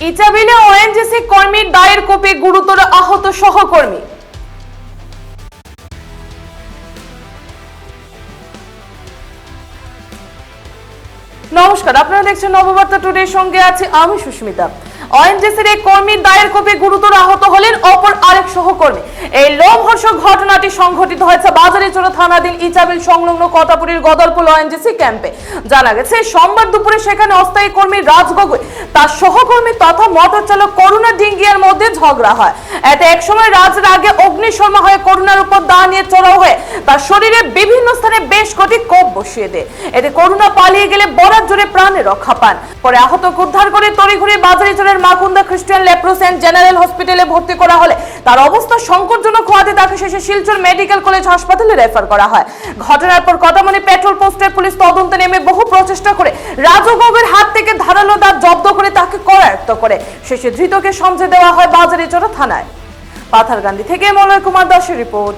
ইটাবিলে ONGC কর্মীর দায়ের কোপে গুরুতর আহত সহকর্মী। নমস্কার, আপনারা দেখছেন নববার্তা টুডে, সঙ্গে আছে আমি সুস্মিতা। ওএনজিসির এক কর্মীর দায়ের কোপে গুরুতর আহত হলেন অপর আরেক সহকর্মী। এই লোমহর্ষক ঘটনাটি সংঘটিত হয়েছে বাজারিচোরা থানাধীন ইটাবিল সংলগ্ন কটাপুরীর গদলপুল ওএনজিসি ক্যাম্পে। জানা গেছে সোমবার দুপুরে সেখানে অস্থায়ী কর্মী রাজ গগৈ তার সহকর্মী তথা মোটর চালক করুণা ডিঙ্গিয়ার মধ্যে ঝগড়া হয়। এতে একসময় রাজের আগে অগ্নিশর্মা হয়ে করুণার উপর দা নিয়ে চড়াও হয়ে তার শরীরে বিভিন্ন স্থানে বেশ কটি কোপ বসিয়ে দেয়। এতে করুণা পালিয়ে গেলে বরাত জোরে প্রাণে রক্ষা পান। পরে আহতকে উদ্ধার করে তড়িঘড়ি বাজারিচোরের মাকুন্দা খ্রিস্টান লেপ্রোস এন্ড জেনারেল হসপিটালে ভর্তি করা হলে তার অবস্থা সংকটজনক হওয়াতে তাকে শেষে শিলচর মেডিকেল কলেজ হাসপাতালে রেফার করা হয়। ঘটনার পর কটামনি পেট্রোল পোস্টের পুলিশ তদন্তে নেমে বহু প্রচেষ্টা করে রাজু গগৈর হাত থেকে ধারালো দাঁত জব্দ করে তাকে করায়ত্ত করে শেষে ধৃতকে সমঝে দেওয়া হয় বাজারিচোরা থানায়। পাথারকান্দি থেকে মলয় কুমার দাসের রিপোর্ট।